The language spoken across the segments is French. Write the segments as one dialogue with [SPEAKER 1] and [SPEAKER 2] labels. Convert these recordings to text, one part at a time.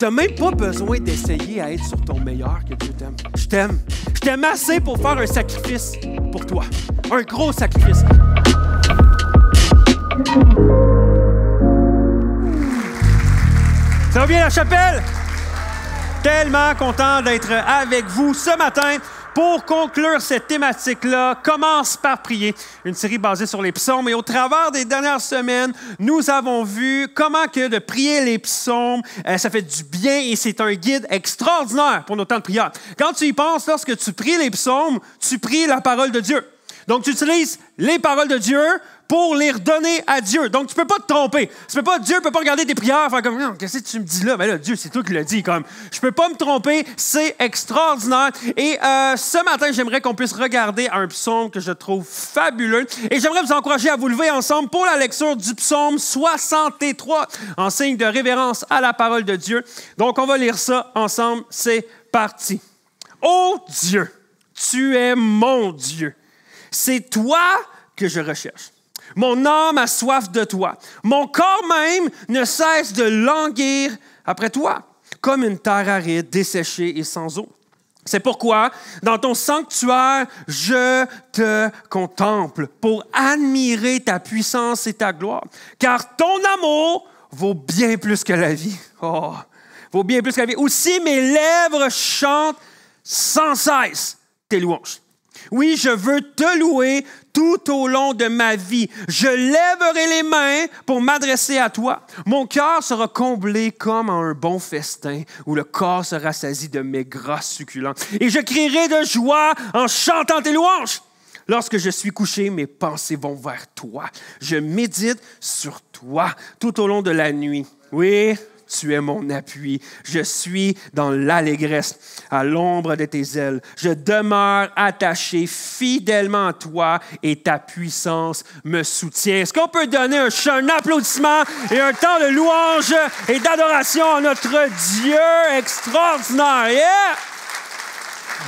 [SPEAKER 1] Tu n'as même pas besoin d'essayer à être sur ton meilleur que Dieu t'aime. Je t'aime. Je t'aime assez pour faire un sacrifice pour toi. Un gros sacrifice. Ça va bien la chapelle? Tellement content d'être avec vous ce matin. Pour conclure cette thématique-là, commence par prier. Une série basée sur les psaumes. Et au travers des dernières semaines, nous avons vu comment que de prier les psaumes, ça fait du bien et c'est un guide extraordinaire pour nos temps de prière. Quand tu y penses, lorsque tu pries les psaumes, tu pries la parole de Dieu. Donc, tu utilises les paroles de Dieu pour les redonner à Dieu. Donc, tu ne peux pas te tromper. Dieu ne peut pas regarder tes prières et faire comme « Qu'est-ce que tu me dis là? » Ben là, Dieu, c'est toi qui l'as dit. Comme, je ne peux pas me tromper. C'est extraordinaire. Et ce matin, j'aimerais qu'on puisse regarder un psaume que je trouve fabuleux. Et j'aimerais vous encourager à vous lever ensemble pour la lecture du psaume 63 en signe de révérence à la parole de Dieu. Donc, on va lire ça ensemble. C'est parti. « Ô Dieu, tu es mon Dieu. C'est toi que je recherche. Mon âme a soif de toi. Mon corps même ne cesse de languir après toi, comme une terre aride, desséchée et sans eau. C'est pourquoi, dans ton sanctuaire, je te contemple pour admirer ta puissance et ta gloire. Car ton amour vaut bien plus que la vie. Oh, vaut bien plus que la vie. Aussi, mes lèvres chantent sans cesse tes louanges. Oui, je veux te louer tout au long de ma vie. Je lèverai les mains pour m'adresser à toi. Mon cœur sera comblé comme en un bon festin où le corps se rassasie de mes gras succulents. Et je crierai de joie en chantant tes louanges. Lorsque je suis couché, mes pensées vont vers toi. Je médite sur toi tout au long de la nuit. Oui, tu es mon appui. Je suis dans l'allégresse à l'ombre de tes ailes. Je demeure attaché fidèlement à toi et ta puissance me soutient. Est-ce qu'on peut donner un applaudissement et un temps de louange et d'adoration à notre Dieu extraordinaire? Yeah!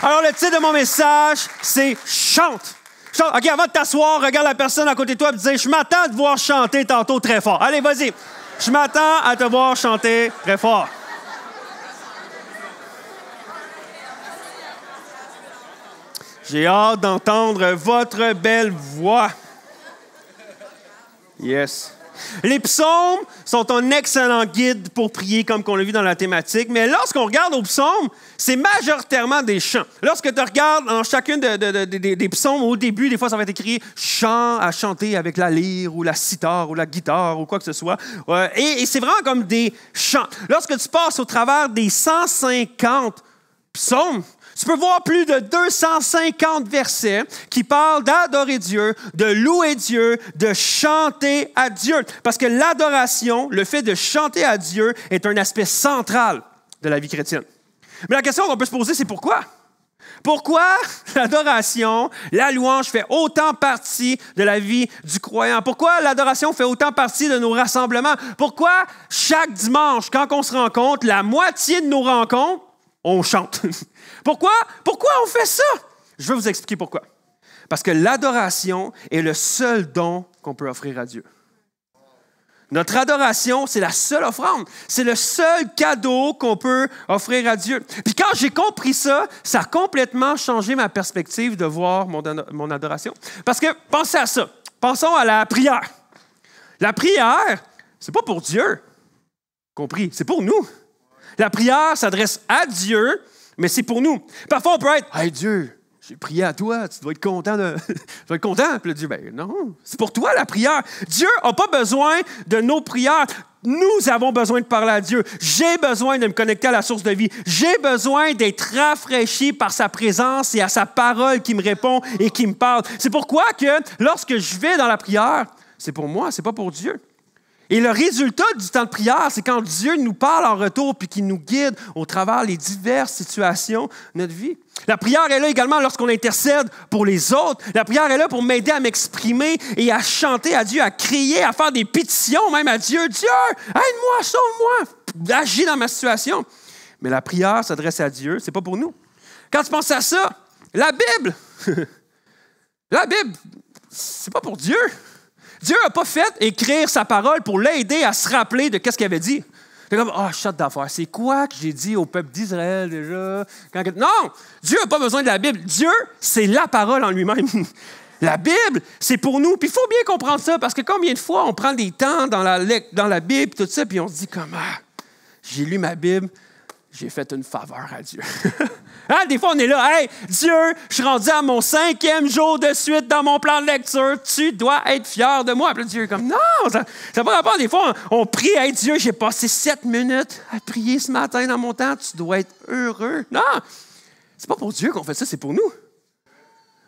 [SPEAKER 1] Alors, le titre de mon message, c'est « Chante ». OK, avant de t'asseoir, regarde la personne à côté de toi et dis « Je m'attends à te voir chanter tantôt très fort. » Allez, vas-y. Je m'attends à te voir chanter très fort. J'ai hâte d'entendre votre belle voix. Yes. Les psaumes sont un excellent guide pour prier, comme on l'a vu dans la thématique, mais lorsqu'on regarde aux psaumes, c'est majoritairement des chants. Lorsque tu regardes dans chacune des psaumes, au début, des fois, ça va être écrit « chant à chanter avec la lyre ou la sitar ou la guitare » ou quoi que ce soit. Et c'est vraiment comme des chants. Lorsque tu passes au travers des 150 psaumes, tu peux voir plus de 250 versets qui parlent d'adorer Dieu, de louer Dieu, de chanter à Dieu. Parce que l'adoration, le fait de chanter à Dieu, est un aspect central de la vie chrétienne. Mais la question qu'on peut se poser, c'est pourquoi? Pourquoi l'adoration, la louange fait autant partie de la vie du croyant? Pourquoi l'adoration fait autant partie de nos rassemblements? Pourquoi chaque dimanche, quand on se rencontre, la moitié de nos rencontres, on chante? Pourquoi on fait ça? Je vais vous expliquer pourquoi. Parce que l'adoration est le seul don qu'on peut offrir à Dieu. Notre adoration, c'est la seule offrande. C'est le seul cadeau qu'on peut offrir à Dieu. Puis quand j'ai compris ça, ça a complètement changé ma perspective de voir mon adoration. Parce que pensez à ça. Pensons à la prière. La prière, c'est pas pour Dieu. Compris? C'est pour nous. La prière s'adresse à Dieu, mais c'est pour nous. Parfois, on peut être « Hey Dieu, j'ai prié à toi, tu dois être content. Tu dois être content. » Puis là, Dieu, ben non, c'est pour toi la prière. Dieu n'a pas besoin de nos prières. Nous avons besoin de parler à Dieu. J'ai besoin de me connecter à la source de vie. J'ai besoin d'être rafraîchi par sa présence et à sa parole qui me répond et qui me parle. C'est pourquoi que lorsque je vais dans la prière, c'est pour moi, c'est pas pour Dieu. Et le résultat du temps de prière, c'est quand Dieu nous parle en retour puis qu'il nous guide au travers les diverses situations de notre vie. La prière est là également lorsqu'on intercède pour les autres. La prière est là pour m'aider à m'exprimer et à chanter à Dieu, à crier, à faire des pétitions même à Dieu. Dieu, aide-moi, sauve-moi, agis dans ma situation. Mais la prière s'adresse à Dieu, c'est pas pour nous. Quand tu penses à ça, la Bible, c'est pas pour Dieu. Dieu n'a pas fait écrire sa parole pour l'aider à se rappeler de ce qu'il avait dit. T'es comme, shot d'affaires. C'est quoi que j'ai dit au peuple d'Israël déjà? Non! Dieu n'a pas besoin de la Bible. Dieu, c'est la parole en lui-même. La Bible, c'est pour nous. Puis il faut bien comprendre ça, parce que combien de fois on prend des temps dans la Bible, tout ça, puis on se dit comme, j'ai lu ma Bible, j'ai fait une faveur à Dieu. Des fois, on est là, hey, Dieu, je suis rendu à mon 5e jour de suite dans mon plan de lecture, tu dois être fier de moi. Puis là, Dieu est comme, non, ça n'a pas rapport. Des fois, on prie, hey, Dieu, j'ai passé 7 minutes à prier ce matin dans mon temps, tu dois être heureux. Non, c'est pas pour Dieu qu'on fait ça, c'est pour nous.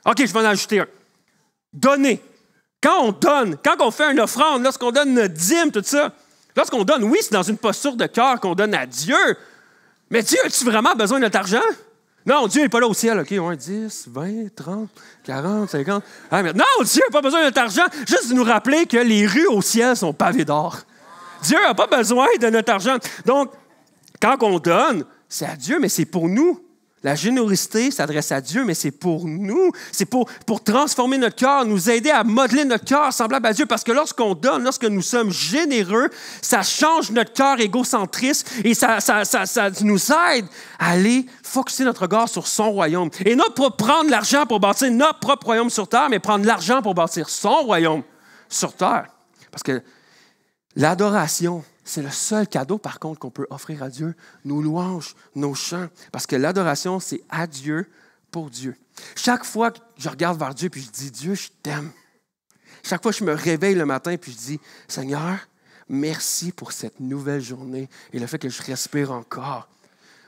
[SPEAKER 1] OK, je vais en ajouter un. Donner. Quand on donne, quand on fait une offrande, lorsqu'on donne notre dîme, tout ça, lorsqu'on donne, oui, c'est dans une posture de cœur qu'on donne à Dieu, mais Dieu, as-tu vraiment besoin de notre argent? Non, Dieu n'est pas là au ciel. OK, 10, 20, 30, 40, 50. Mais non, Dieu n'a pas besoin de notre argent. Juste de nous rappeler que les rues au ciel sont pavées d'or. Dieu n'a pas besoin de notre argent. Donc, quand on donne, c'est à Dieu, mais c'est pour nous. La générosité s'adresse à Dieu, mais c'est pour nous. C'est pour transformer notre cœur, nous aider à modeler notre cœur semblable à Dieu. Parce que lorsqu'on donne, lorsque nous sommes généreux, ça change notre cœur égocentriste et ça nous aide à aller focusser notre regard sur son royaume. Et non pas prendre l'argent pour bâtir notre propre royaume sur terre, mais prendre l'argent pour bâtir son royaume sur terre. Parce que l'adoration, c'est le seul cadeau, par contre, qu'on peut offrir à Dieu, nos louanges, nos chants. Parce que l'adoration, c'est à Dieu, pour Dieu. Chaque fois que je regarde vers Dieu puis je dis, Dieu, je t'aime. Chaque fois que je me réveille le matin puis je dis, Seigneur, merci pour cette nouvelle journée et le fait que je respire encore.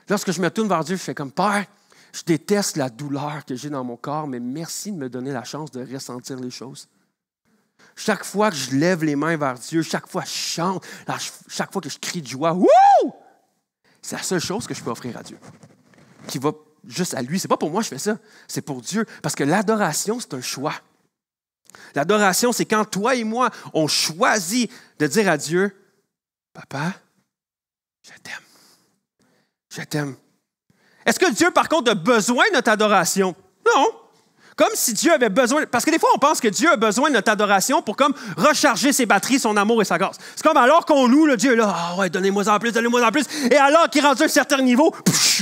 [SPEAKER 1] Lorsque je me tourne vers Dieu, je fais comme, Père, je déteste la douleur que j'ai dans mon corps, mais merci de me donner la chance de ressentir les choses. Chaque fois que je lève les mains vers Dieu, chaque fois que je chante, chaque fois que je crie de joie, wouh! C'est la seule chose que je peux offrir à Dieu. Qui va juste à lui. C'est pas pour moi que je fais ça, c'est pour Dieu. Parce que l'adoration, c'est un choix. L'adoration, c'est quand toi et moi, on choisit de dire à Dieu, Papa, je t'aime. Je t'aime. Est-ce que Dieu, par contre, a besoin de notre adoration? Non. Comme si Dieu avait besoin... Parce que des fois, on pense que Dieu a besoin de notre adoration pour comme recharger ses batteries, son amour et sa grâce. C'est comme alors qu'on loue, le Dieu est là, ouais, donnez-moi en plus, donnez-moi en plus. Et alors qu'il est rendu à un certain niveau,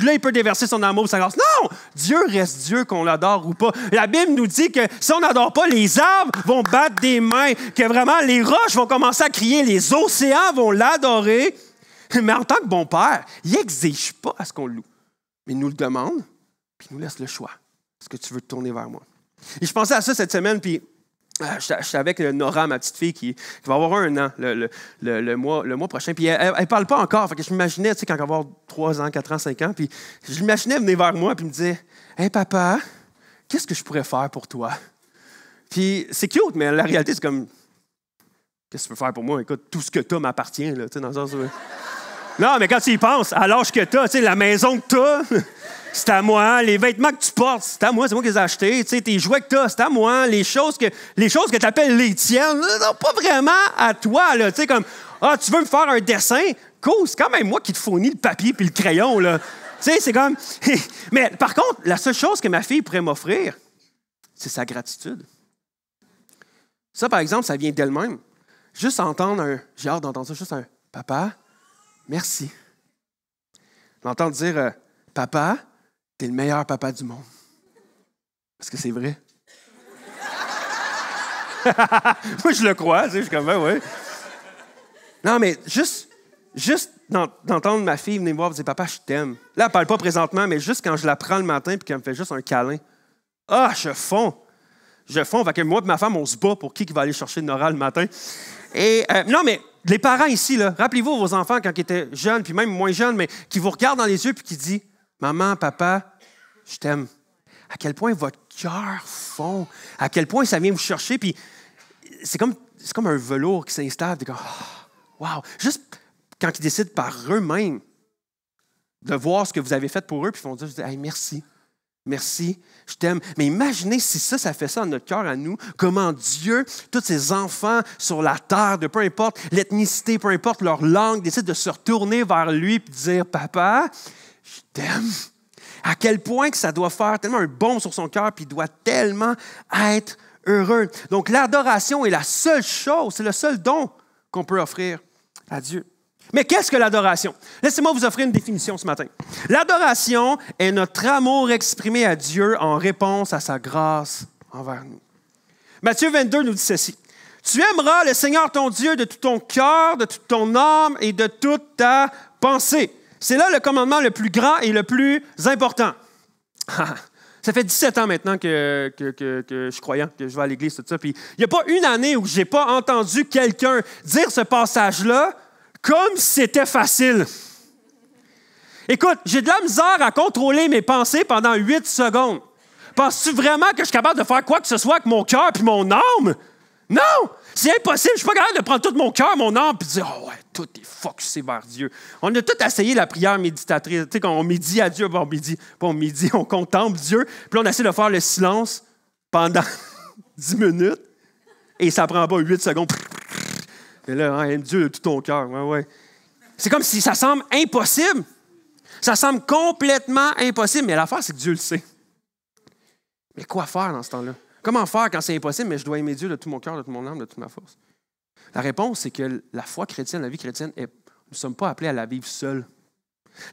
[SPEAKER 1] là, il peut déverser son amour et sa grâce. Non! Dieu reste Dieu, qu'on l'adore ou pas. La Bible nous dit que si on n'adore pas, les arbres vont battre des mains, que vraiment les roches vont commencer à crier, les océans vont l'adorer. Mais en tant que bon père, il n'exige pas à ce qu'on le loue. Mais il nous le demande, puis il nous laisse le choix. Est-ce que tu veux te tourner vers moi? Et je pensais à ça cette semaine, puis je suis avec Nora, ma petite fille, qui va avoir 1 an le mois prochain. Puis elle ne parle pas encore. Fait que je m'imaginais, tu sais, quand elle va avoir 3 ans, 4 ans, 5 ans, puis je l'imaginais venir vers moi, puis me dire, « Hey, papa, qu'est-ce que je pourrais faire pour toi? » Puis c'est cute, mais la réalité, c'est comme, « Qu'est-ce que tu peux faire pour moi? Écoute, tout ce que tu as m'appartient, là, tu sais, dans le sens où... » Non, mais quand tu y penses, à l'âge que tu as, tu sais, la maison que tu as, c'est à moi. Les vêtements que tu portes, c'est à moi qui les ai achetés. Tu sais, tes jouets que tu as, c'est à moi. Les choses que tu appelles les tiennes, non, pas vraiment à toi. Là. Tu sais, comme, tu veux me faire un dessin? Cool, c'est quand même moi qui te fournis le papier puis le crayon. Là. Tu sais, c'est comme... Mais par contre, la seule chose que ma fille pourrait m'offrir, c'est sa gratitude. Ça, par exemple, ça vient d'elle-même. Juste entendre j'ai hâte d'entendre ça, juste un « Papa, merci. » L'entendre dire « Papa, t'es le meilleur papa du monde. » Parce que c'est vrai. Moi, je le crois, tu sais, je suis comme « ouais. » Non, mais juste d'entendre ma fille venir me voir et dire « Papa, je t'aime. » Là, elle ne parle pas présentement, mais juste quand je la prends le matin et qu'elle me fait juste un câlin. Je fonds. Fait que moi et ma femme, on se bat pour qui va aller chercher Nora le matin. Et non, mais les parents ici, là, rappelez-vous vos enfants quand ils étaient jeunes, puis même moins jeunes, mais qui vous regardent dans les yeux puis qui disent « Maman, papa, je t'aime. » À quel point votre cœur fond, à quel point ça vient vous chercher, puis c'est comme un velours qui s'installe, puis comme « Wow! » Juste quand ils décident par eux-mêmes de voir ce que vous avez fait pour eux, puis ils vont dire « Hey, merci. Merci, je t'aime. » Mais imaginez si ça fait ça dans notre cœur à nous, comment Dieu, tous ces enfants sur la terre, de peu importe l'ethnicité, peu importe leur langue, décident de se retourner vers lui et de dire « Papa, je t'aime. » À quel point que ça doit faire tellement un baume sur son cœur puis il doit tellement être heureux. Donc l'adoration est la seule chose, c'est le seul don qu'on peut offrir à Dieu. Mais qu'est-ce que l'adoration? Laissez-moi vous offrir une définition ce matin. L'adoration est notre amour exprimé à Dieu en réponse à sa grâce envers nous. Matthieu 22 nous dit ceci. Tu aimeras le Seigneur ton Dieu de tout ton cœur, de toute ton âme et de toute ta pensée. C'est là le commandement le plus grand et le plus important. Ça fait 17 ans maintenant que je suis croyant, que je vais à l'église, tout ça. Puis il n'y a pas une année où je n'ai pas entendu quelqu'un dire ce passage-là comme si c'était facile. Écoute, j'ai de la misère à contrôler mes pensées pendant 8 secondes. Penses-tu vraiment que je suis capable de faire quoi que ce soit avec mon cœur et mon âme? Non! C'est impossible. Je ne suis pas capable de prendre tout mon cœur, mon âme, puis de dire « Oh ouais, tout est focusé vers Dieu. » On a tout essayé la prière méditatrice. Tu sais, quand on médit à Dieu, on contemple Dieu, puis on essaie de faire le silence pendant 10 minutes, et ça ne prend pas 8 secondes. Et là, aime Dieu de tout ton cœur. Ouais. C'est comme si ça semble impossible. Ça semble complètement impossible, mais l'affaire, c'est que Dieu le sait. Mais quoi faire dans ce temps-là? Comment faire quand c'est impossible, mais je dois aimer Dieu de tout mon cœur, de toute mon âme, de toute ma force? La réponse, c'est que la foi chrétienne, la vie chrétienne, nous ne sommes pas appelés à la vivre seule.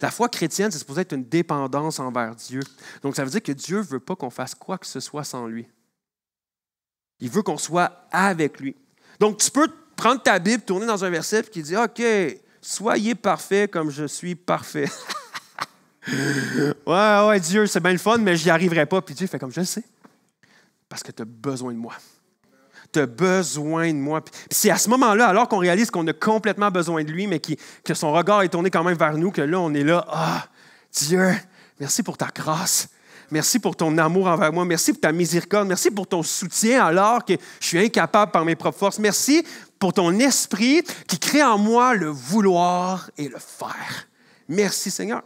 [SPEAKER 1] La foi chrétienne, c'est supposé être une dépendance envers Dieu. Donc, ça veut dire que Dieu ne veut pas qu'on fasse quoi que ce soit sans lui. Il veut qu'on soit avec lui. Donc, tu peux prendre ta Bible, tourner dans un verset qui dit « OK, soyez parfaits comme je suis parfait. » Ouais, Dieu, c'est bien le fun, mais je n'y arriverai pas. Puis Dieu fait comme je le sais. Parce que tu as besoin de moi. Tu as besoin de moi. Puis c'est à ce moment-là, alors qu'on réalise qu'on a complètement besoin de lui, mais que son regard est tourné quand même vers nous, que là, on est là. Ah, Dieu, merci pour ta grâce. Merci pour ton amour envers moi. Merci pour ta miséricorde. Merci pour ton soutien alors que je suis incapable par mes propres forces. Merci pour ton esprit qui crée en moi le vouloir et le faire. Merci, Seigneur.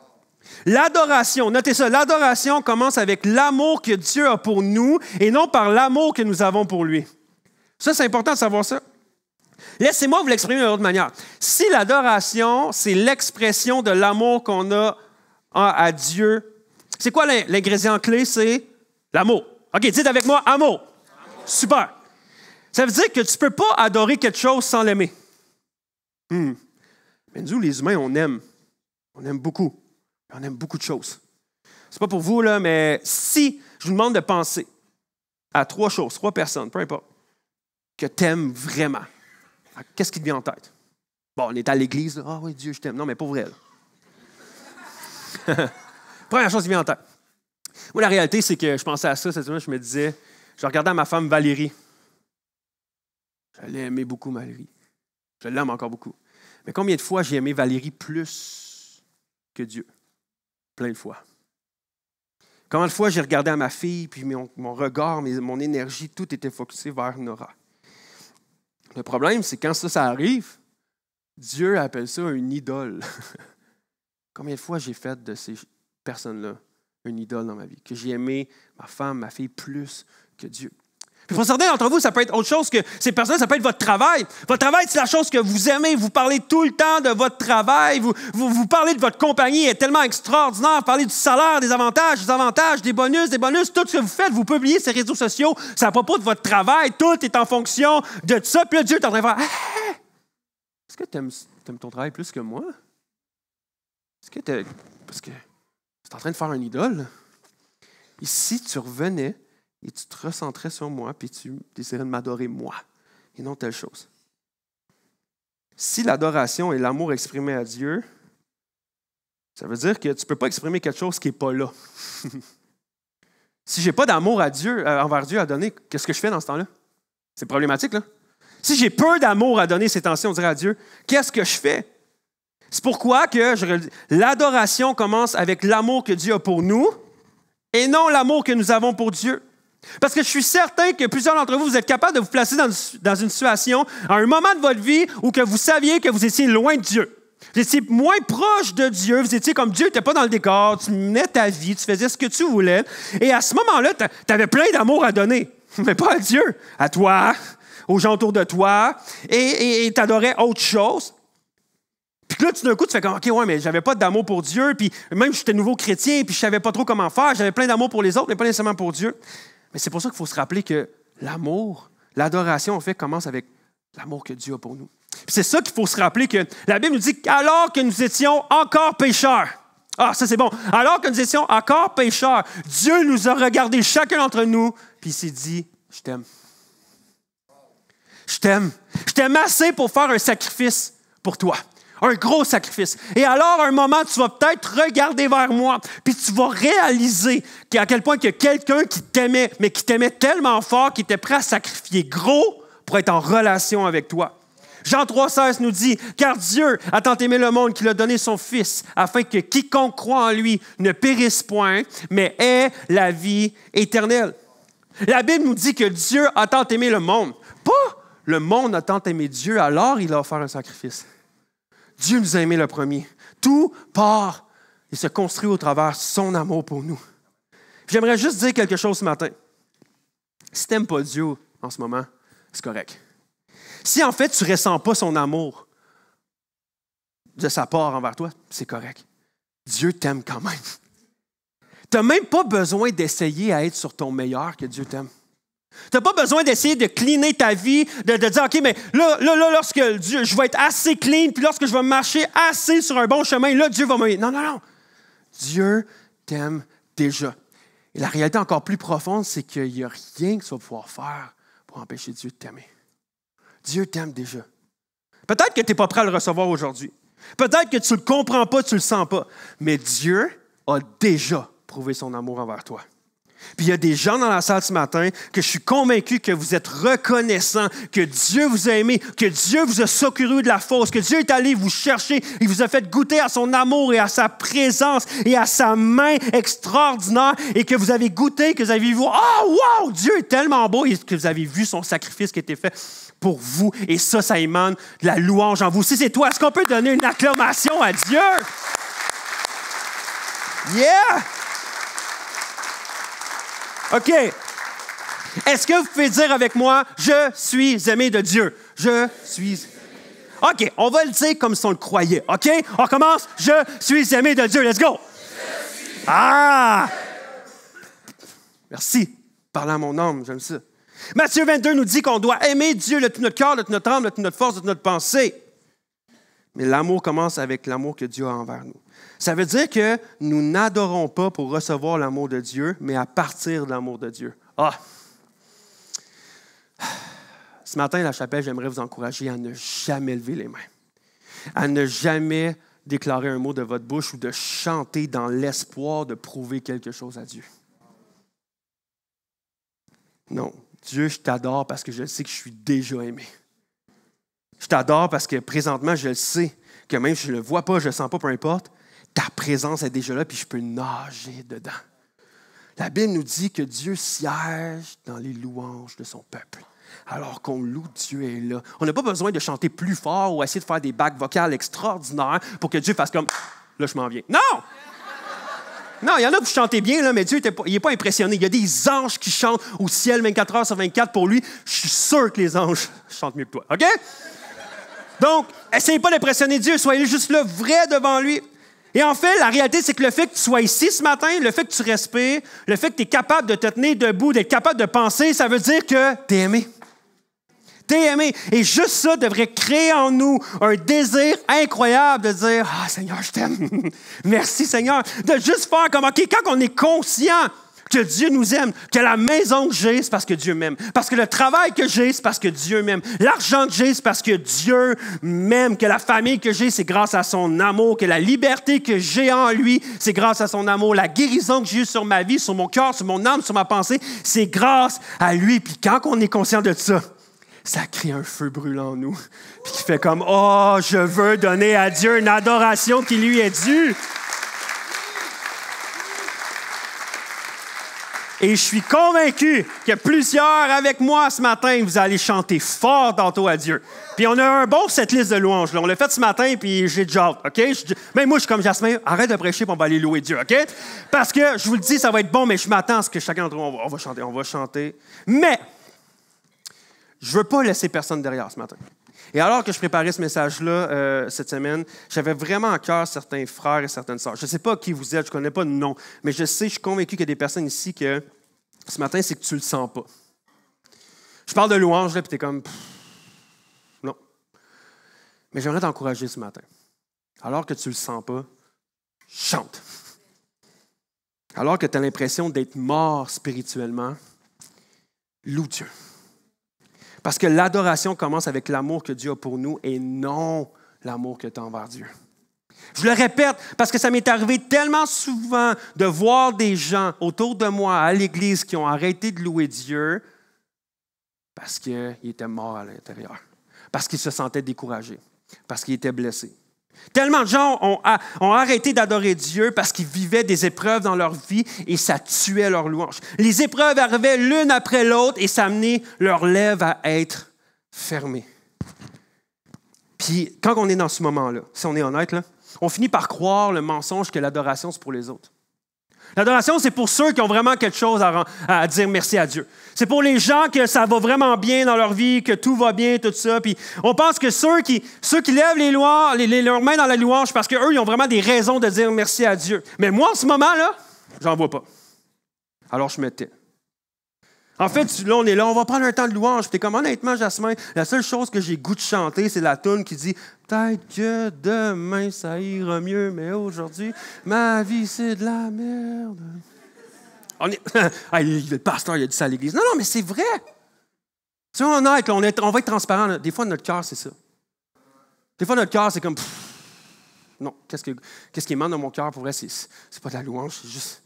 [SPEAKER 1] L'adoration, notez ça, l'adoration commence avec l'amour que Dieu a pour nous et non par l'amour que nous avons pour lui. Ça, c'est important de savoir ça. Laissez-moi vous l'exprimer d'une autre manière. Si l'adoration, c'est l'expression de l'amour qu'on a à Dieu, c'est quoi l'ingrédient clé? C'est l'amour. OK, dites avec moi, amour. Super. Ça veut dire que tu ne peux pas adorer quelque chose sans l'aimer. Mais nous, les humains, on aime. On aime beaucoup. On aime beaucoup de choses. C'est pas pour vous, là, mais si je vous demande de penser à 3 choses, 3 personnes, peu importe, que tu aimes vraiment, qu'est-ce qui te vient en tête? Bon, on est à l'église, là. Ah oui, Dieu, je t'aime. Non, mais pas vrai, là. Première chose qui vient en tête. Moi, la réalité, c'est que je pensais à ça cette semaine, je me disais, je regardais à ma femme Valérie. Je l'ai aimée beaucoup, Valérie. Je l'aime encore beaucoup. Mais combien de fois j'ai aimé Valérie plus que Dieu? Plein de fois. Combien de fois j'ai regardé à ma fille, puis mon regard, mon énergie, tout était focusé vers Nora. Le problème, c'est quand ça arrive, Dieu appelle ça une idole. Combien de fois j'ai fait de ces personnes-là une idole dans ma vie, que j'ai aimé ma femme, ma fille plus que Dieu. Puis pour certains d'entre vous, ça peut être autre chose que ces personnes, ça peut être votre travail. Votre travail, c'est la chose que vous aimez. Vous parlez tout le temps de votre travail. Vous parlez de votre compagnie, elle est tellement extraordinaire. Vous parlez du salaire, des avantages, des bonus, tout ce que vous faites. Vous publiez sur les réseaux sociaux, c'est à propos de votre travail. Tout est en fonction de ça. Puis là, Dieu est en train de faire hey! Est-ce que tu aimes ton travail plus que moi? Est-ce que parce que tu es en train de faire une idole? Et si tu revenais et tu te recentrais sur moi, puis tu désirais de m'adorer moi, et non telle chose. Si l'adoration est l'amour exprimé à Dieu, ça veut dire que tu ne peux pas exprimer quelque chose qui n'est pas là. Si je n'ai pas d'amour à Dieu, envers Dieu à donner, qu'est-ce que je fais dans ce temps-là? C'est problématique, là. Si j'ai peu d'amour à donner ces temps-ci, on dirait à Dieu, qu'est-ce que je fais? C'est pourquoi que l'adoration commence avec l'amour que Dieu a pour nous et non l'amour que nous avons pour Dieu. Parce que je suis certain que plusieurs d'entre vous, vous êtes capables de vous placer dans une situation, à un moment de votre vie où que vous saviez que vous étiez loin de Dieu. Vous étiez moins proche de Dieu, vous étiez comme Dieu n'était pas dans le décor, tu menais ta vie, tu faisais ce que tu voulais. Et à ce moment-là, tu avais plein d'amour à donner, mais pas à Dieu, à toi, aux gens autour de toi, et tu adorais autre chose. Puis là, tout d'un coup, tu fais comme, OK, ouais, mais j'avais pas d'amour pour Dieu, puis même j'étais nouveau chrétien, puis je savais pas trop comment faire, j'avais plein d'amour pour les autres, mais pas nécessairement pour Dieu. Mais c'est pour ça qu'il faut se rappeler que l'amour, l'adoration, en fait, commence avec l'amour que Dieu a pour nous. Puis c'est ça qu'il faut se rappeler, que la Bible nous dit qu'alors que nous étions encore pécheurs, ah, ça c'est bon, alors que nous étions encore pécheurs, Dieu nous a regardés chacun d'entre nous, puis il s'est dit, je t'aime. Je t'aime. Je t'aime assez pour faire un sacrifice pour toi. Un gros sacrifice. Et alors, à un moment, tu vas peut-être regarder vers moi, puis tu vas réaliser à quel point il y a quelqu'un qui t'aimait, mais qui t'aimait tellement fort qu'il était prêt à sacrifier gros pour être en relation avec toi. Jean 3,16 nous dit, « Car Dieu a tant aimé le monde qu'il a donné son Fils, afin que quiconque croit en lui ne périsse point, mais ait la vie éternelle. » La Bible nous dit que Dieu a tant aimé le monde. Pas le monde a tant aimé Dieu, alors il a offert un sacrifice. Dieu nous a aimés le premier. Tout part et se construit au travers de son amour pour nous. J'aimerais juste dire quelque chose ce matin. Si tu n'aimes pas Dieu en ce moment, c'est correct. Si en fait tu ne ressens pas son amour de sa part envers toi, c'est correct. Dieu t'aime quand même. Tu n'as même pas besoin d'essayer à être sur ton meilleur que Dieu t'aime. Tu n'as pas besoin d'essayer de cleaner ta vie, de dire, OK, mais là, lorsque Dieu, je vais être assez clean, puis lorsque je vais marcher assez sur un bon chemin, là, Dieu va m'aimer. Non, non, non. Dieu t'aime déjà. Et la réalité encore plus profonde, c'est qu'il n'y a rien que tu vas pouvoir faire pour empêcher Dieu de t'aimer. Dieu t'aime déjà. Peut-être que tu n'es pas prêt à le recevoir aujourd'hui. Peut-être que tu ne le comprends pas, tu ne le sens pas. Mais Dieu a déjà prouvé son amour envers toi. Puis il y a des gens dans la salle ce matin que je suis convaincu que vous êtes reconnaissants, que Dieu vous a aimé, que Dieu vous a secouru de la fosse, que Dieu est allé vous chercher, il vous a fait goûter à son amour et à sa présence et à sa main extraordinaire et que vous avez goûté, que vous avez vu, oh wow, Dieu est tellement beau et que vous avez vu son sacrifice qui a été fait pour vous. Et ça émane de la louange en vous. Si c'est toi, est-ce qu'on peut donner une acclamation à Dieu? Yeah! OK. Est-ce que vous pouvez dire avec moi, je suis aimé de Dieu? Je suis... OK, on va le dire comme si on le croyait. OK? On commence. Je suis aimé de Dieu. Let's go. Ah! Merci. Parlant à mon âme, j'aime ça. Matthieu 22 nous dit qu'on doit aimer Dieu de tout notre cœur, de toute notre âme, de toute notre force, de toute notre pensée. Mais l'amour commence avec l'amour que Dieu a envers nous. Ça veut dire que nous n'adorons pas pour recevoir l'amour de Dieu, mais à partir de l'amour de Dieu. Ah! Ce matin, à la chapelle, j'aimerais vous encourager à ne jamais lever les mains, à ne jamais déclarer un mot de votre bouche ou de chanter dans l'espoir de prouver quelque chose à Dieu. Non, Dieu, je t'adore parce que je sais que je suis déjà aimé. Je t'adore parce que présentement, je le sais, que même si je ne le vois pas, je ne le sens pas, peu importe, ta présence est déjà là, puis je peux nager dedans. La Bible nous dit que Dieu siège dans les louanges de son peuple. Alors qu'on loue, Dieu est là. On n'a pas besoin de chanter plus fort ou essayer de faire des bacs vocales extraordinaires pour que Dieu fasse comme « là, je m'en viens ». Non! Non, il y en a qui chantent bien, là, mais Dieu n'est pas impressionné. Il y a des anges qui chantent au ciel 24 heures sur 24 pour lui. Je suis sûr que les anges chantent mieux que toi. OK? Donc, essayez pas d'impressionner Dieu. Soyez juste là, vrai devant lui. Et en fait, la réalité, c'est que le fait que tu sois ici ce matin, le fait que tu respires, le fait que tu es capable de te tenir debout, d'être capable de penser, ça veut dire que tu es aimé. Tu es aimé. Et juste ça devrait créer en nous un désir incroyable de dire « Ah, Seigneur, je t'aime. Merci, Seigneur. » De juste faire comme « OK, quand on est conscient que Dieu nous aime, que la maison que j'ai, c'est parce que Dieu m'aime. Parce que le travail que j'ai, c'est parce que Dieu m'aime. L'argent que j'ai, c'est parce que Dieu m'aime. Que la famille que j'ai, c'est grâce à son amour. Que la liberté que j'ai en lui, c'est grâce à son amour. La guérison que j'ai eue sur ma vie, sur mon cœur, sur mon âme, sur ma pensée, c'est grâce à lui. Puis quand on est conscient de ça, ça crée un feu brûlant en nous. Puis qui fait comme, oh, je veux donner à Dieu une adoration qui lui est due. Et je suis convaincu que plusieurs avec moi ce matin, vous allez chanter fort tantôt à Dieu. Puis on a un bon setlist de louanges. Là. On l'a fait ce matin, puis j'ai déjà hâte, OK? Même moi, je suis comme Jasmin, arrête de prêcher, puis on va aller louer Dieu, OK? Parce que, je vous le dis, ça va être bon, mais je m'attends à ce que chacun d'entre nous, on va chanter. Mais, je ne veux pas laisser personne derrière ce matin. Et alors que je préparais ce message-là cette semaine, j'avais vraiment à cœur certains frères et certaines sœurs. Je ne sais pas qui vous êtes, je ne connais pas de nom, mais je sais, je suis convaincu qu'il y a des personnes ici que ce matin, c'est que tu ne le sens pas. Je parle de louange, là, puis tu es comme, non. Mais j'aimerais t'encourager ce matin. Alors que tu ne le sens pas, chante. Alors que tu as l'impression d'être mort spirituellement, loue Dieu. Parce que l'adoration commence avec l'amour que Dieu a pour nous et non l'amour que tu as envers Dieu. Je le répète parce que ça m'est arrivé tellement souvent de voir des gens autour de moi à l'église qui ont arrêté de louer Dieu parce qu'ils étaient morts à l'intérieur, parce qu'ils se sentaient découragés, parce qu'ils étaient blessés. Tellement de gens ont arrêté d'adorer Dieu parce qu'ils vivaient des épreuves dans leur vie et ça tuait leur louange. Les épreuves arrivaient l'une après l'autre et ça amenait leurs lèvres à être fermées. Puis quand on est dans ce moment-là, si on est honnête, là, on finit par croire le mensonge que l'adoration, c'est pour les autres. L'adoration, c'est pour ceux qui ont vraiment quelque chose à dire merci à Dieu. C'est pour les gens que ça va vraiment bien dans leur vie, que tout va bien, tout ça. Puis on pense que ceux qui lèvent leurs mains dans la louange parce qu'eux, ils ont vraiment des raisons de dire merci à Dieu. Mais moi, en ce moment-là, j'en vois pas. Alors, je me tais. En fait, là, on va prendre un temps de louange. Puis t'es comme, honnêtement, Jasmin, la seule chose que j'ai goût de chanter, c'est la toune qui dit « Peut-être que demain, ça ira mieux, mais aujourd'hui, ma vie, c'est de la merde. » Le pasteur, il a dit ça à l'église. Non, mais c'est vrai. C'est honnête, là, on va être transparent. Des fois, notre cœur, c'est ça. Des fois, notre cœur, c'est comme... Non, qu'est-ce qui émane dans mon cœur, pour vrai, c'est pas de la louange, c'est juste...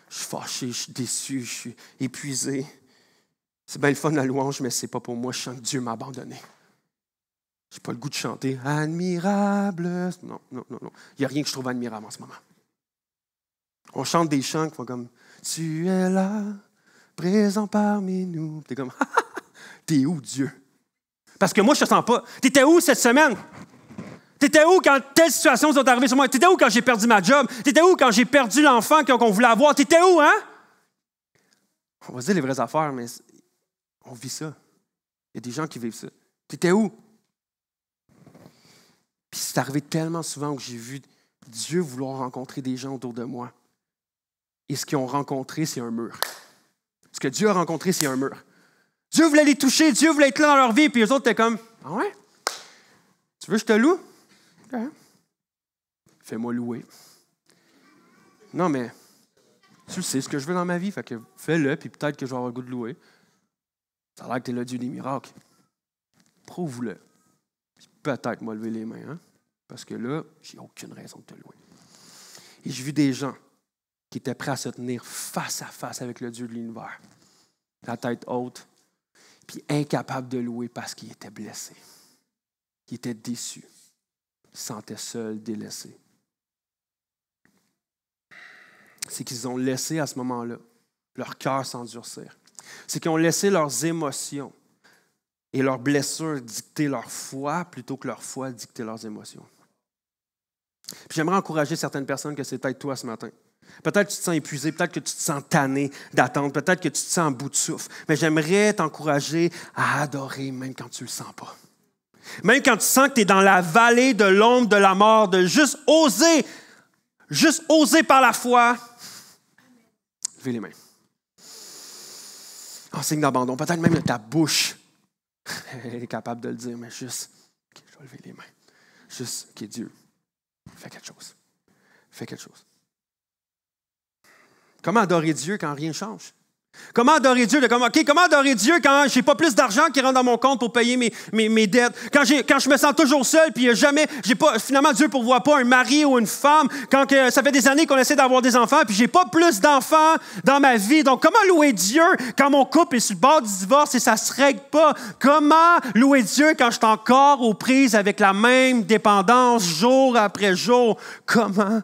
[SPEAKER 1] Je suis fâché, je suis déçu, je suis épuisé. C'est bien le fun, la louange, mais c'est pas pour moi. Je sens que Dieu m'a abandonné. Je n'ai pas le goût de chanter « Admirable ». Non. Il n'y a rien que je trouve admirable en ce moment. On chante des chants qui font comme « Tu es là, présent parmi nous ». T'es comme « T'es où, Dieu? » Parce que moi, je ne te sens pas. T'étais où cette semaine? T'étais où quand telle situation est arrivée sur moi? T'étais où quand j'ai perdu ma job? T'étais où quand j'ai perdu l'enfant qu'on voulait avoir? T'étais où, hein? On va se dire les vraies affaires, mais on vit ça. Il y a des gens qui vivent ça. T'étais où? Puis c'est arrivé tellement souvent que j'ai vu Dieu vouloir rencontrer des gens autour de moi. Et ce qu'ils ont rencontré, c'est un mur. Ce que Dieu a rencontré, c'est un mur. Dieu voulait les toucher, Dieu voulait être là dans leur vie, puis eux autres étaient comme « Ah ouais? Tu veux que je te loue? Okay. Fais-moi louer. » Non, mais tu sais ce que je veux dans ma vie, fait que fais-le, puis peut-être que je vais avoir le goût de louer. Ça a l'air que tu es le Dieu des miracles. Prouve-le. Puis peut-être moi lever les mains, hein? Parce que là, j'ai aucune raison de te louer. Et j'ai vu des gens qui étaient prêts à se tenir face à face avec le Dieu de l'univers. La tête haute, puis incapables de louer parce qu'ils étaient blessés. Ils étaient déçus. Ils se sentaient seuls, délaissés. C'est qu'ils ont laissé à ce moment-là leur cœur s'endurcir. C'est qu'ils ont laissé leurs émotions et leurs blessures dicter leur foi plutôt que leur foi dicter leurs émotions. Puis j'aimerais encourager certaines personnes que c'est peut-être toi ce matin. Peut-être que tu te sens épuisé, peut-être que tu te sens tanné d'attendre, peut-être que tu te sens en bout de souffle. Mais j'aimerais t'encourager à adorer même quand tu ne le sens pas. Même quand tu sens que tu es dans la vallée de l'ombre de la mort, de juste oser par la foi. Levez les mains. En signe d'abandon, peut-être même de ta bouche. Elle est capable de le dire, mais juste, okay, je vais lever les mains. Juste, OK, Dieu, fais quelque chose. Fais quelque chose. Comment adorer Dieu quand rien ne change? Comment adorer Dieu? Comment adorer Dieu quand je n'ai pas plus d'argent qui rentre dans mon compte pour payer mes dettes? Quand je me sens toujours seul, puis finalement, Dieu ne pourvoit pas un mari ou une femme. Quand ça fait des années qu'on essaie d'avoir des enfants, puis je n'ai pas plus d'enfants dans ma vie. Donc, comment louer Dieu quand mon couple est sur le bord du divorce et ça ne se règle pas? Comment louer Dieu quand je suis encore aux prises avec la même dépendance jour après jour? Comment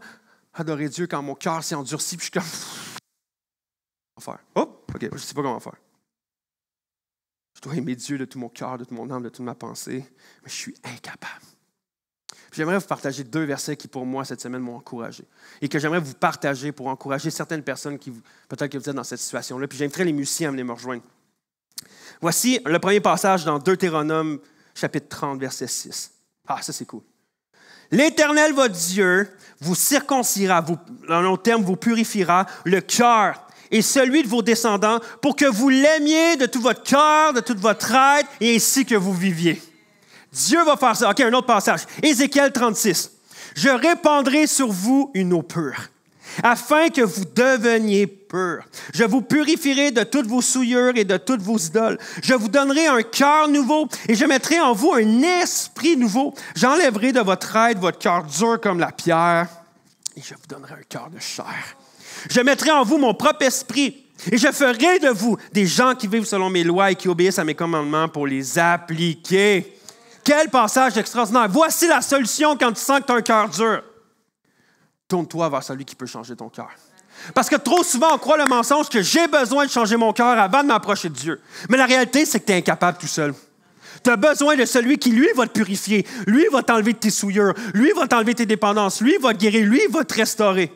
[SPEAKER 1] adorer Dieu quand mon cœur s'est endurci, puis je suis comme... faire. Oh, OK, je ne sais pas comment faire. Je dois aimer Dieu de tout mon cœur, de toute mon âme, de toute ma pensée, mais je suis incapable. Puis j'aimerais vous partager 2 versets qui, pour moi, cette semaine, m'ont encouragé et que j'aimerais vous partager pour encourager certaines personnes qui, peut-être que vous êtes dans cette situation-là. Puis j'inviterai les musiciens à venir me rejoindre. Voici le premier passage dans Deutéronome, chapitre 30, verset 6. Ah, ça, c'est cool. « L'Éternel, votre Dieu, vous circoncira, en long terme, vous purifiera le cœur et celui de vos descendants, pour que vous l'aimiez de tout votre cœur, de toute votre être, et ainsi que vous viviez. Dieu va faire ça. OK, un autre passage. Ézéchiel 36. Je répandrai sur vous une eau pure, afin que vous deveniez purs. Je vous purifierai de toutes vos souillures et de toutes vos idoles. Je vous donnerai un cœur nouveau et je mettrai en vous un esprit nouveau. J'enlèverai de votre être votre cœur dur comme la pierre et je vous donnerai un cœur de chair. Je mettrai en vous mon propre esprit et je ferai de vous des gens qui vivent selon mes lois et qui obéissent à mes commandements pour les appliquer. Quel passage extraordinaire. Voici la solution quand tu sens que tu as un cœur dur. Tourne-toi vers celui qui peut changer ton cœur. Parce que trop souvent, on croit le mensonge que j'ai besoin de changer mon cœur avant de m'approcher de Dieu. Mais la réalité, c'est que tu es incapable tout seul. Tu as besoin de celui qui, lui, va te purifier. Lui, va t'enlever de tes souillures. Lui, va t'enlever tes dépendances. Lui, va te guérir. Lui, va te restaurer.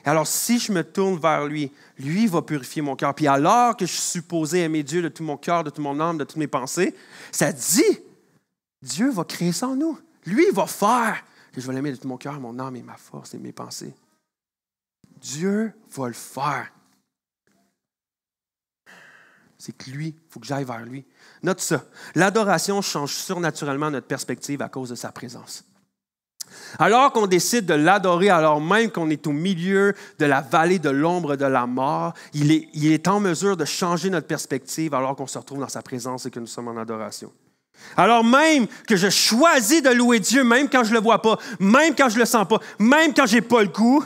[SPEAKER 1] Et alors, si je me tourne vers lui, lui va purifier mon cœur. Puis alors que je suis supposé aimer Dieu de tout mon cœur, de toute mon âme, de toutes mes pensées, ça dit, Dieu va créer ça en nous. Lui, il va faire que je vais l'aimer de tout mon cœur, mon âme et ma force et mes pensées. Dieu va le faire. C'est que lui, il faut que j'aille vers lui. Note ça. L'adoration change surnaturellement notre perspective à cause de sa présence. Alors qu'on décide de l'adorer, alors même qu'on est au milieu de la vallée de l'ombre de la mort, il est en mesure de changer notre perspective alors qu'on se retrouve dans sa présence et que nous sommes en adoration. Alors même que je choisis de louer Dieu, même quand je ne le vois pas, même quand je ne le sens pas, même quand je n'ai pas le goût,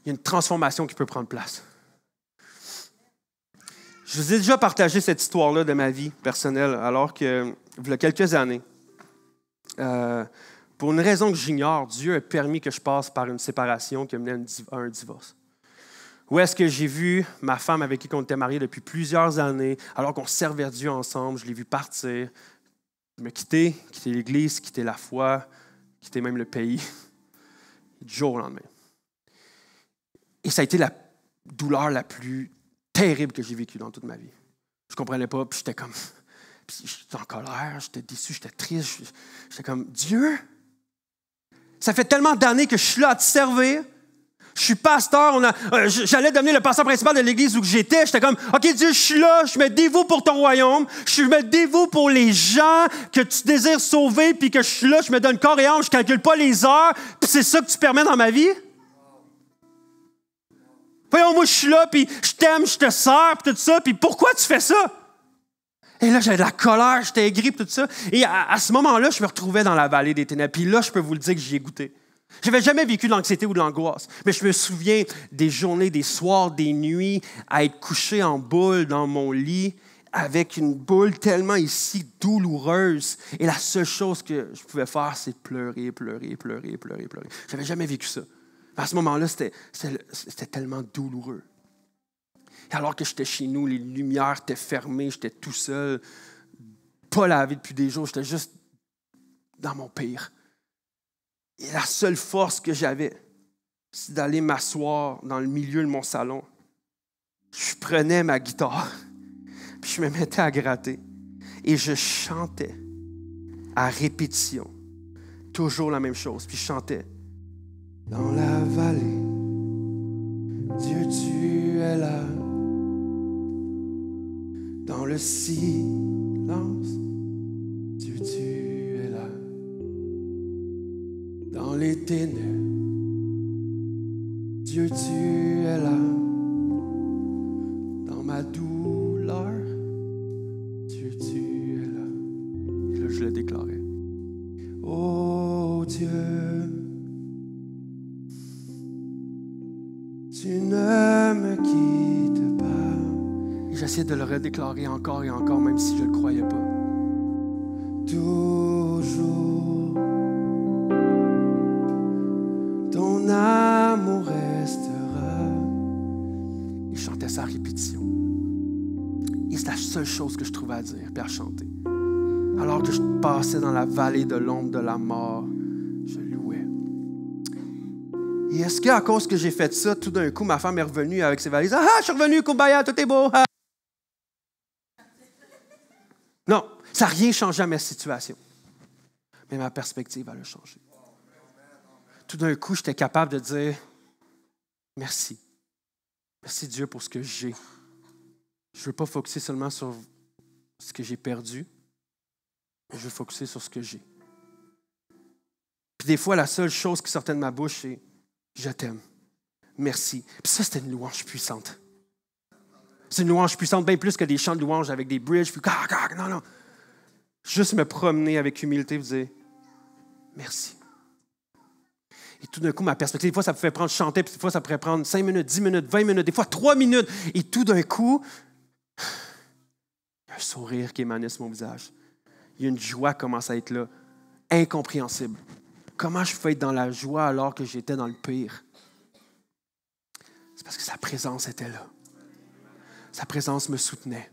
[SPEAKER 1] il y a une transformation qui peut prendre place. Je vous ai déjà partagé cette histoire-là de ma vie personnelle, alors que, il y a quelques années, pour une raison que j'ignore, Dieu a permis que je passe par une séparation qui a mené à un divorce. Où est-ce que j'ai vu ma femme avec qui on était mariés depuis plusieurs années, alors qu'on servait Dieu ensemble, je l'ai vu partir, me quitter l'Église, quitter la foi, quitter même le pays, du jour au lendemain. Et ça a été la douleur la plus terrible que j'ai vécue dans toute ma vie. Je ne comprenais pas, puis j'étais comme... Puis j'étais en colère, j'étais déçu, j'étais triste, j'étais comme, Dieu, ça fait tellement d'années que je suis là à te servir. Je suis pasteur, j'allais devenir le pasteur principal de l'église où j'étais. J'étais comme, OK Dieu, je suis là, je me dévoue pour ton royaume, je me dévoue pour les gens que tu désires sauver, puis que je suis là, je me donne corps et âme, je ne calcule pas les heures, puis c'est ça que tu permets dans ma vie? Voyons, moi je suis là, puis je t'aime, je te sers, puis tout ça, puis pourquoi tu fais ça? Et là, j'avais de la colère, j'étais aigri, puis tout ça. Et à ce moment-là, je me retrouvais dans la vallée des ténèbres. Puis là, je peux vous le dire que j'y ai goûté. Je n'avais jamais vécu de l'anxiété ou de l'angoisse, mais je me souviens des journées, des soirs, des nuits, à être couché en boule dans mon lit, avec une boule tellement ici douloureuse. Et la seule chose que je pouvais faire, c'est pleurer. Je n'avais jamais vécu ça. À ce moment-là, c'était tellement douloureux. Alors que j'étais chez nous, les lumières étaient fermées, j'étais tout seul, pas lavé depuis des jours, j'étais juste dans mon pire. Et la seule force que j'avais, c'est d'aller m'asseoir dans le milieu de mon salon. Je prenais ma guitare, puis je me mettais à gratter. Et je chantais à répétition, toujours la même chose. Puis je chantais. Dans la vallée, Dieu, tu es là. Dans le silence, Dieu, tu es là. Dans les ténèbres, Dieu, tu es là. Dans ma douleur, Dieu, tu es là. Et là, je le déclarais. Oh Dieu, tu ne me quittes pas. Et j'essaie de le redéclarer encore et encore, même si je ne le croyais pas. Toujours, ton amour restera. Il chantait ça à répétition. Et c'est la seule chose que je trouvais à dire, puis à chanter. Alors que je passais dans la vallée de l'ombre de la mort, je louais. Et est-ce qu'à cause que j'ai fait ça, tout d'un coup, ma femme est revenue avec ses valises? Ah, je suis revenu, Kumbaya, tout est beau. Ah. Non, ça n'a rien changé à ma situation. Mais ma perspective, elle a changé. Tout d'un coup, j'étais capable de dire merci. Merci Dieu pour ce que j'ai. Je ne veux pas focusser seulement sur ce que j'ai perdu. Je veux focusser sur ce que j'ai.
[SPEAKER 2] Puis des fois, la seule chose qui sortait de ma bouche, c'est « Je t'aime. Merci. » Puis ça, c'était une louange puissante. C'est une louange puissante, bien plus que des chants de louange avec des bridges. Puis non, non. Juste me promener avec humilité et dire « Merci. » Et tout d'un coup, ma perspective, des fois, ça pouvait prendre chanter, puis des fois, ça pourrait prendre 5 minutes, 10 minutes, 20 minutes, des fois 3 minutes. Et tout d'un coup, il y a un sourire qui émanait sur mon visage. Il y a une joie qui commence à être là, incompréhensible. Comment je peux être dans la joie alors que j'étais dans le pire? C'est parce que sa présence était là. Sa présence me soutenait.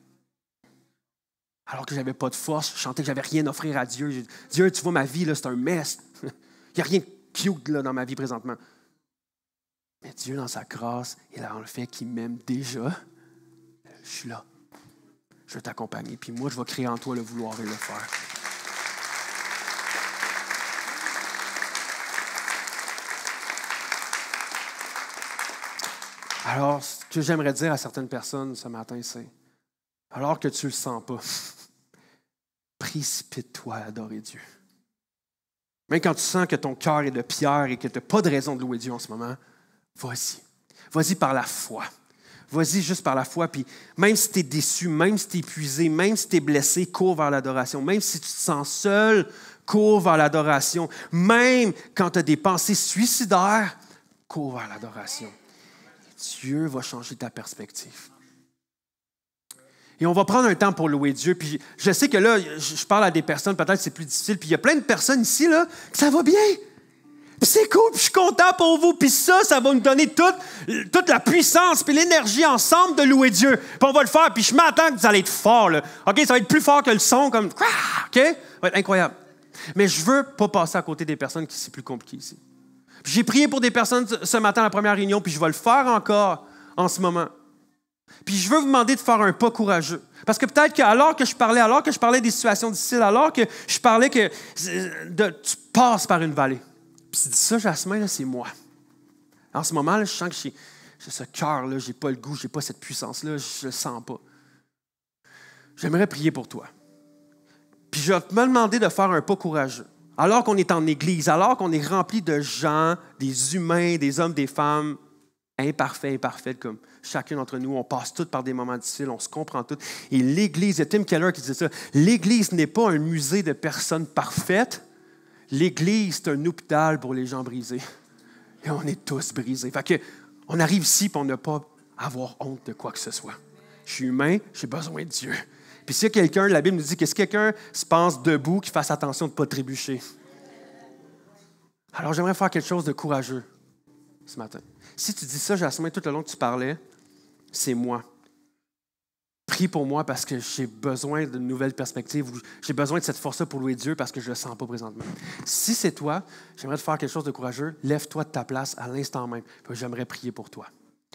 [SPEAKER 2] Alors que je n'avais pas de force, je sentais que je n'avais rien à offrir à Dieu. J'ai dit, Dieu, tu vois, ma vie, là, c'est un mess. Il n'y a rien de cute là, dans ma vie présentement. Mais Dieu, dans sa grâce et dans le fait qu'il m'aime déjà, je suis là. Je vais t'accompagner. Puis moi, je vais créer en toi le vouloir et le faire. Alors, ce que j'aimerais dire à certaines personnes ce matin, c'est, alors que tu ne le sens pas, précipite-toi à adorer Dieu. Même quand tu sens que ton cœur est de pierre et que tu n'as pas de raison de louer Dieu en ce moment, vas-y. Vas-y par la foi. Vas-y juste par la foi. Puis même si tu es déçu, même si tu es épuisé, même si tu es blessé, cours vers l'adoration. Même si tu te sens seul, cours vers l'adoration. Même quand tu as des pensées suicidaires, cours vers l'adoration. Dieu va changer ta perspective. Et on va prendre un temps pour louer Dieu. Puis je sais que là, je parle à des personnes, peut-être que c'est plus difficile. Puis il y a plein de personnes ici, là, que ça va bien. Puis c'est cool, puis je suis content pour vous. Puis ça va nous donner toute la puissance puis l'énergie ensemble de louer Dieu. Puis on va le faire. Puis je m'attends que vous allez être fort, là. OK, ça va être plus fort que le son, comme... OK? Ça va être incroyable. Mais je veux pas passer à côté des personnes qui c'est plus compliqué ici. Puis j'ai prié pour des personnes ce matin à la première réunion, puis je vais le faire encore en ce moment. Puis je veux vous demander de faire un pas courageux. Parce que peut-être qu'alors que je parlais des situations difficiles, alors que je parlais que tu passes par une vallée. Puis tu dis ça, Jasmin, là, c'est moi. En ce moment, là, je sens que j'ai ce cœur-là, j'ai pas le goût, j'ai pas cette puissance-là, je le sens pas. J'aimerais prier pour toi. Puis je vais te demander de faire un pas courageux. Alors qu'on est en Église, alors qu'on est rempli de gens, des humains, des hommes, des femmes, imparfaits, comme chacun d'entre nous, on passe tous par des moments difficiles, on se comprend tous. Et l'Église, il y a Tim Keller qui disait ça, l'Église n'est pas un musée de personnes parfaites, l'Église, c'est un hôpital pour les gens brisés. Et on est tous brisés. Fait que, on arrive ici et on n'a pas à avoir honte de quoi que ce soit. Je suis humain, j'ai besoin de Dieu. Puis s'il y a quelqu'un, la Bible nous dit que si quelqu'un se pense debout, qu'il fasse attention de ne pas trébucher. Alors j'aimerais faire quelque chose de courageux ce matin. Si tu dis ça, Jasmin, tout le long que tu parlais, c'est moi. Prie pour moi parce que j'ai besoin d'une nouvelle perspective, ou j'ai besoin de cette force-là pour louer Dieu parce que je ne le sens pas présentement. Si c'est toi, j'aimerais te faire quelque chose de courageux, lève-toi de ta place à l'instant même. Puis j'aimerais prier pour toi.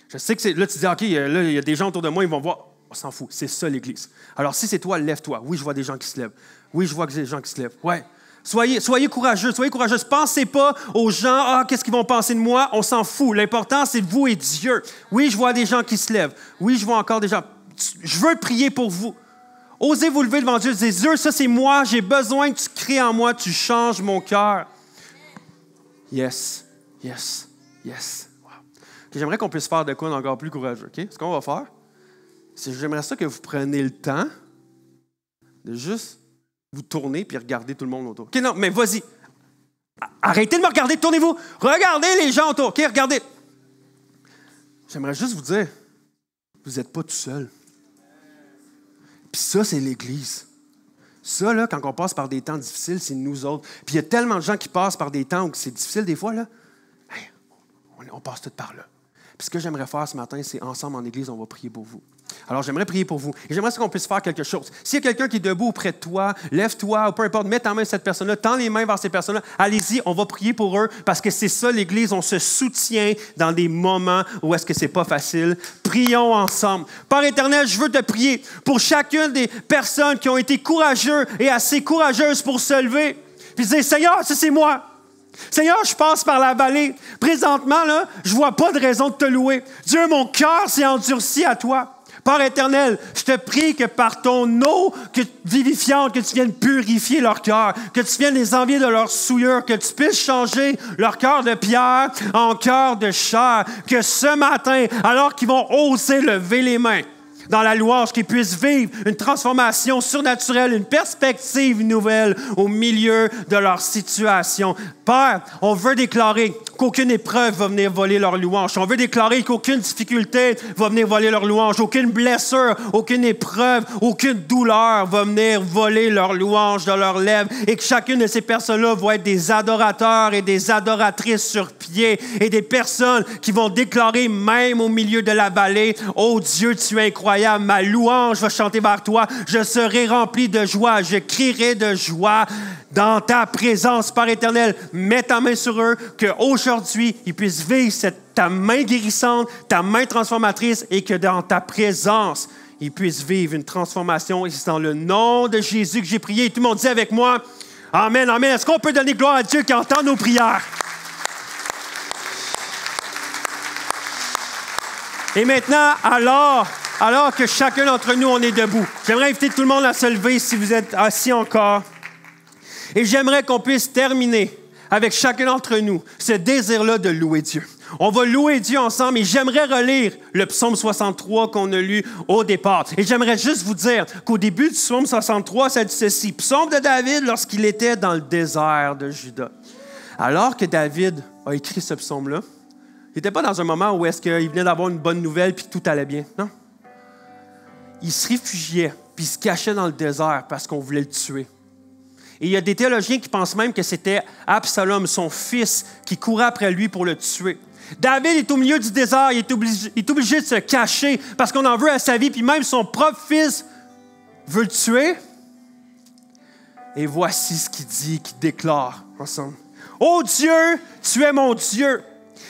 [SPEAKER 2] Je sais que c'est là, tu dis, OK, là, il y a des gens autour de moi, ils vont voir, on s'en fout, c'est ça l'Église. Alors si c'est toi, lève-toi. Oui, je vois des gens qui se lèvent. Oui, je vois des gens qui se lèvent. Ouais. Soyez courageux, soyez courageux. Pensez pas aux gens, qu'est-ce qu'ils vont penser de moi? On s'en fout. L'important, c'est vous et Dieu. Oui, je vois des gens qui se lèvent. Oui, je vois encore des gens. Je veux prier pour vous. Osez vous lever devant Dieu et dire, Dieu, ça c'est moi, j'ai besoin que tu crées en moi, tu changes mon cœur. Yes. Wow. Okay, j'aimerais qu'on puisse faire de quoi d'encore plus courageux. Okay? Ce qu'on va faire, c'est j'aimerais ça que vous preniez le temps de juste vous tourner puis regarder tout le monde autour. OK, non, mais vas-y. Arrêtez de me regarder, tournez-vous. Regardez les gens autour. OK, regardez. J'aimerais juste vous dire, vous n'êtes pas tout seul. Puis ça, c'est l'Église. Ça, là, quand on passe par des temps difficiles, c'est nous autres. Puis il y a tellement de gens qui passent par des temps où c'est difficile des fois, là. Hey, on passe tout par là. Puis ce que j'aimerais faire ce matin, c'est ensemble en Église, on va prier pour vous. Alors, j'aimerais prier pour vous. Et j'aimerais qu'on puisse faire quelque chose. S'il y a quelqu'un qui est debout auprès de toi, lève-toi, ou peu importe, mets ta main sur cette personne-là, tends les mains vers ces personnes-là. Allez-y, on va prier pour eux, parce que c'est ça, l'Église, on se soutient dans des moments où est-ce que c'est pas facile. Prions ensemble. Père éternel, je veux te prier pour chacune des personnes qui ont été courageuses et assez courageuses pour se lever. Puis dire, Seigneur, ça c'est moi. Seigneur, je passe par la vallée. Présentement, là, je vois pas de raison de te louer. Dieu, mon cœur s'est endurci à toi. Père éternel, je te prie que par ton eau vivifiante, que tu viennes purifier leur cœur, que tu viennes les enlever de leur souillure, que tu puisses changer leur cœur de pierre en cœur de chair, que ce matin, alors qu'ils vont oser lever les mains dans la louange, qu'ils puissent vivre une transformation surnaturelle, une perspective nouvelle au milieu de leur situation. Père, on veut déclarer qu'aucune épreuve va venir voler leur louange. On veut déclarer qu'aucune difficulté va venir voler leur louange. Aucune blessure, aucune épreuve, aucune douleur va venir voler leur louange de leurs lèvres. Et que chacune de ces personnes-là vont être des adorateurs et des adoratrices sur pied et des personnes qui vont déclarer même au milieu de la vallée, « Oh Dieu, tu es incroyable, ma louange va chanter vers toi. Je serai rempli de joie, je crierai de joie dans ta présence, Père éternel. » Mets ta main sur eux, qu'aujourd'hui, ils puissent vivre ta main guérissante, ta main transformatrice et que dans ta présence, ils puissent vivre une transformation. Et c'est dans le nom de Jésus que j'ai prié. Et tout le monde dit avec moi, Amen, Amen. Est-ce qu'on peut donner gloire à Dieu qui entend nos prières? Et maintenant, alors que chacun d'entre nous, on est debout, j'aimerais inviter tout le monde à se lever si vous êtes assis encore. Et j'aimerais qu'on puisse terminer avec chacun d'entre nous ce désir-là de louer Dieu. On va louer Dieu ensemble et j'aimerais relire le psaume 63 qu'on a lu au départ. Et j'aimerais juste vous dire qu'au début du psaume 63, ça dit ceci. Psaume de David lorsqu'il était dans le désert de Juda. Alors que David a écrit ce psaume-là, il n'était pas dans un moment où est-ce qu'il venait d'avoir une bonne nouvelle puis tout allait bien. Non. Il se réfugiait puis il se cachait dans le désert parce qu'on voulait le tuer. Et il y a des théologiens qui pensent même que c'était Absalom, son fils, qui courait après lui pour le tuer. David est au milieu du désert, il est obligé de se cacher parce qu'on en veut à sa vie, puis même son propre fils veut le tuer. Et voici ce qu'il dit, qu'il déclare ensemble. « Ô Dieu, tu es mon Dieu,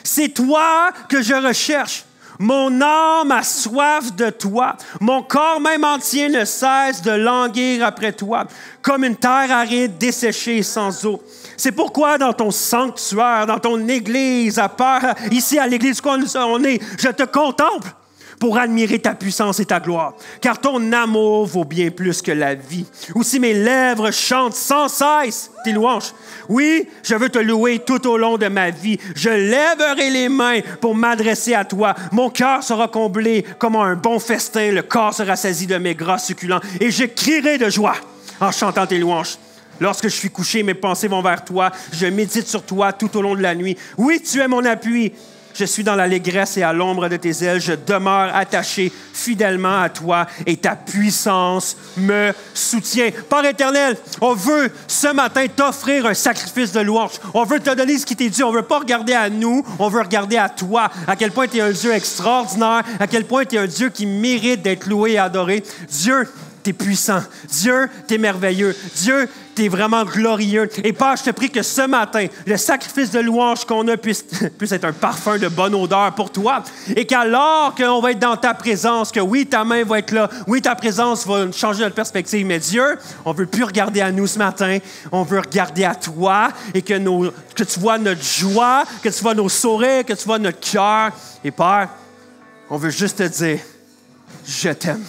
[SPEAKER 2] c'est toi que je recherche. Mon âme a soif de toi. Mon corps même entier ne cesse de languir après toi, comme une terre aride desséchée sans eau. C'est pourquoi dans ton sanctuaire, dans ton église, à part, ici à l'église où on est, je te contemple pour admirer ta puissance et ta gloire, car ton amour vaut bien plus que la vie. Aussi mes lèvres chantent sans cesse tes louanges. Oui, je veux te louer tout au long de ma vie. Je lèverai les mains pour m'adresser à toi. Mon cœur sera comblé comme un bon festin. Le corps sera saisi de mes gras succulents. Et je crierai de joie en chantant tes louanges. Lorsque je suis couché, mes pensées vont vers toi. Je médite sur toi tout au long de la nuit. Oui, tu es mon appui. Je suis dans l'allégresse et à l'ombre de tes ailes. Je demeure attaché fidèlement à toi et ta puissance me soutient. Père éternel, on veut ce matin t'offrir un sacrifice de louange. On veut te donner ce qui t'est dû. On ne veut pas regarder à nous, on veut regarder à toi. À quel point tu es un Dieu extraordinaire, à quel point tu es un Dieu qui mérite d'être loué et adoré. Dieu, tu es puissant. Dieu, tu es merveilleux. Dieu, tu es vraiment glorieux. Et Père, je te prie que ce matin, le sacrifice de louange qu'on a puisse être un parfum de bonne odeur pour toi. Et qu'alors qu'on va être dans ta présence, que oui, ta main va être là, oui, ta présence va changer notre perspective. Mais Dieu, on ne veut plus regarder à nous ce matin, on veut regarder à toi et que tu vois notre joie, que tu vois nos sourires, que tu vois notre cœur. Et Père, on veut juste te dire, je t'aime.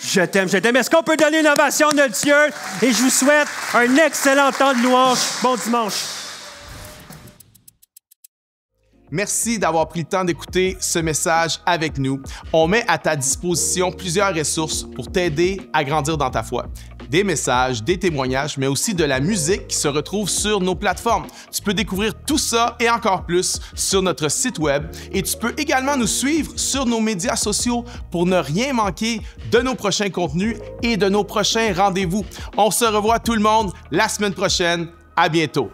[SPEAKER 2] Je t'aime, je t'aime. Est-ce qu'on peut donner une ovation à notre Dieu? Et je vous souhaite un excellent temps de louange. Bon dimanche.
[SPEAKER 3] Merci d'avoir pris le temps d'écouter ce message avec nous. On met à ta disposition plusieurs ressources pour t'aider à grandir dans ta foi. Des messages, des témoignages, mais aussi de la musique qui se retrouve sur nos plateformes. Tu peux découvrir tout ça et encore plus sur notre site web et tu peux également nous suivre sur nos médias sociaux pour ne rien manquer de nos prochains contenus et de nos prochains rendez-vous. On se revoit tout le monde la semaine prochaine. À bientôt.